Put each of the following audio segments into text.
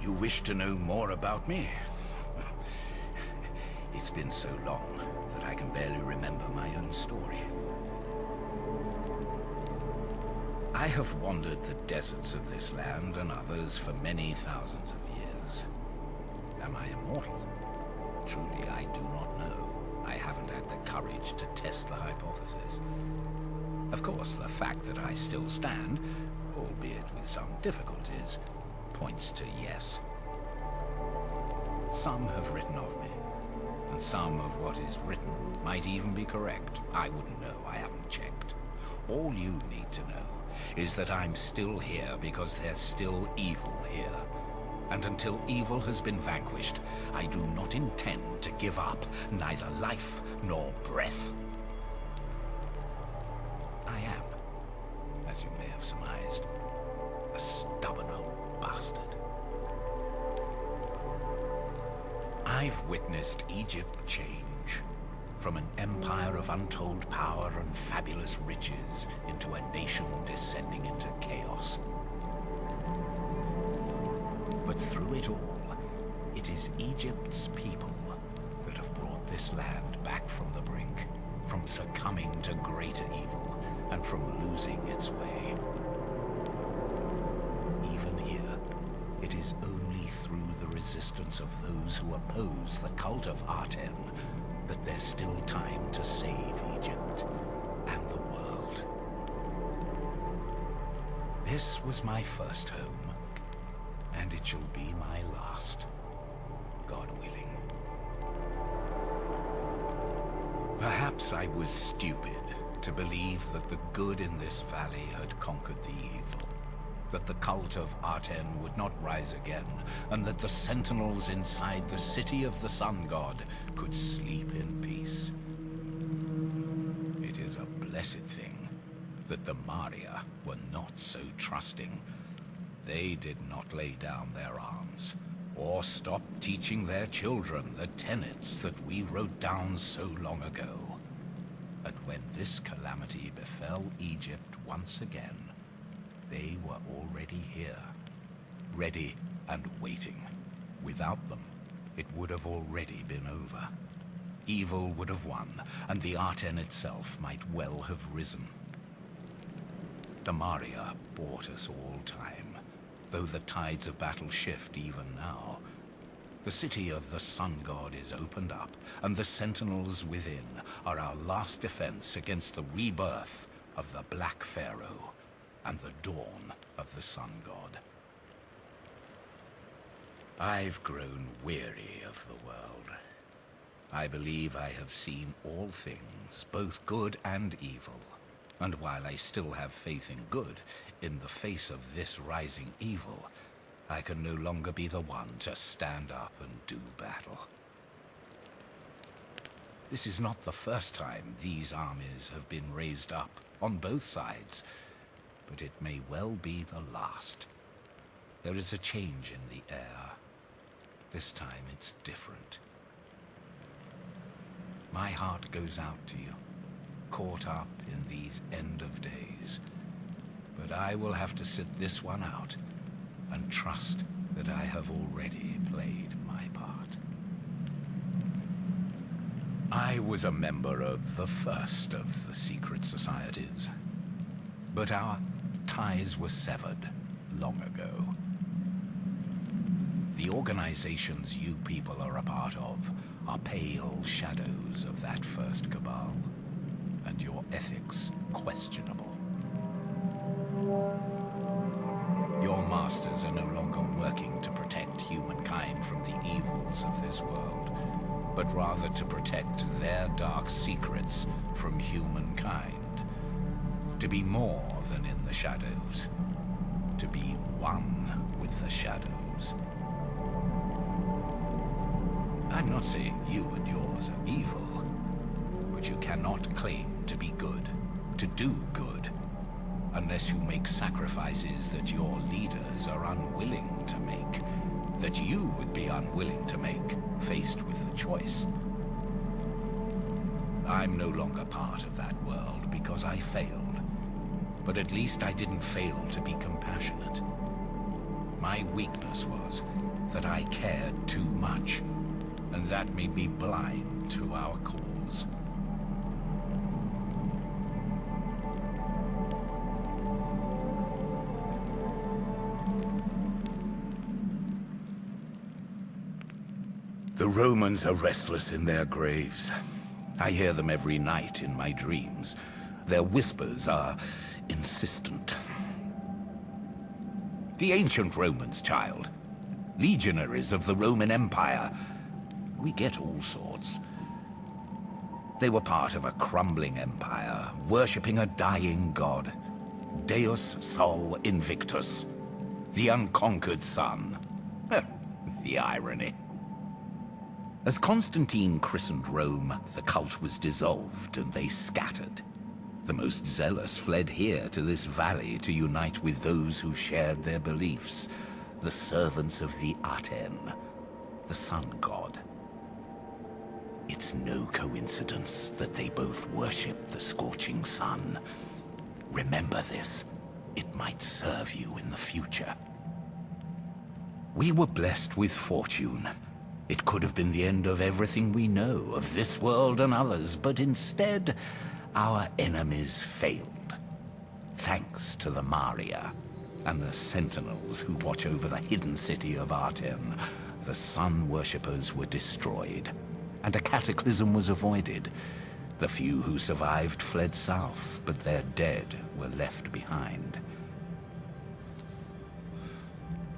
You wish to know more about me? It's been so long that I can barely remember my own story. I have wandered the deserts of this land and others for many thousands of years. Am I immortal? Truly, I do not know. I haven't had the courage to test the hypothesis. Of course, the fact that I still stand, albeit with some difficulties, points to yes. Some have written of me, and some of what is written might even be correct. I wouldn't know, I haven't checked. All you need to know is that I'm still here because there's still evil here. And until evil has been vanquished, I do not intend to give up neither life nor breath. I am, as you may have surmised, a stubborn old bastard. I've witnessed Egypt change from an empire of untold power and fabulous riches into a nation descending into chaos. But through it all, it is Egypt's people that have brought this land back from the brink, from succumbing to greater evil, and from losing its way. Even here, it is only through the resistance of those who oppose the cult of Aten that there's still time to save Egypt and the world. This was my first home, and it shall be my last, God willing. Perhaps I was stupid to believe that the good in this valley had conquered the evil, that the cult of Aten would not rise again, and that the sentinels inside the city of the sun god could sleep in peace. It is a blessed thing that the Maria were not so trusting. They did not lay down their arms, or stop teaching their children the tenets that we wrote down so long ago. And when this calamity befell Egypt once again, they were already here, ready and waiting. Without them, it would have already been over. Evil would have won, and the Aten itself might well have risen. The Maria bought us all time, though the tides of battle shift even now. The city of the sun god is opened up, and the sentinels within are our last defense against the rebirth of the Black Pharaoh and the dawn of the sun god. I've grown weary of the world. I believe I have seen all things, both good and evil. And while I still have faith in good, in the face of this rising evil, I can no longer be the one to stand up and do battle. This is not the first time these armies have been raised up, on both sides, but it may well be the last. There is a change in the air. This time it's different. My heart goes out to you, caught up in these end of days. But I will have to sit this one out and trust that I have already played my part. I was a member of the first of the secret societies, but our ties were severed long ago. The organizations you people are a part of are pale shadows of that first cabal, and your ethics questionable. Your masters are no longer working to protect humankind from the evils of this world, but rather to protect their dark secrets from humankind. To be more than in the shadows. To be one with the shadows. I'm not saying you and yours are evil, but you cannot claim to be good, to do good, unless you make sacrifices that your leaders are unwilling to make, that you would be unwilling to make, faced with the choice. I'm no longer part of that world because I failed, but at least I didn't fail to be compassionate. My weakness was that I cared too much, and that made me blind to our cause. The Romans are restless in their graves. I hear them every night in my dreams. Their whispers are insistent. The ancient Romans, child. Legionaries of the Roman Empire. We get all sorts. They were part of a crumbling empire, worshipping a dying god. Deus Sol Invictus. The unconquered sun. The irony. As Constantine christened Rome, the cult was dissolved and they scattered. The most zealous fled here to this valley to unite with those who shared their beliefs, the servants of the Aten, the sun god. It's no coincidence that they both worship the scorching sun. Remember this. It might serve you in the future. We were blessed with fortune. It could have been the end of everything we know, of this world and others, but instead, our enemies failed. Thanks to the Maria and the Sentinels who watch over the hidden city of Aten, the sun worshippers were destroyed, and a cataclysm was avoided. The few who survived fled south, but their dead were left behind.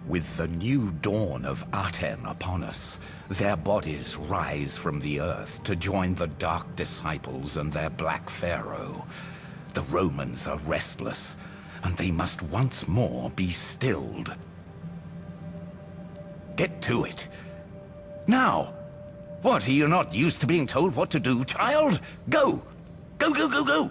With the new dawn of Aten upon us, their bodies rise from the earth to join the Dark Disciples and their Black Pharaoh. The Romans are restless, and they must once more be stilled. Get to it. Now! What, are you not used to being told what to do, child? Go! Go, go, go, go!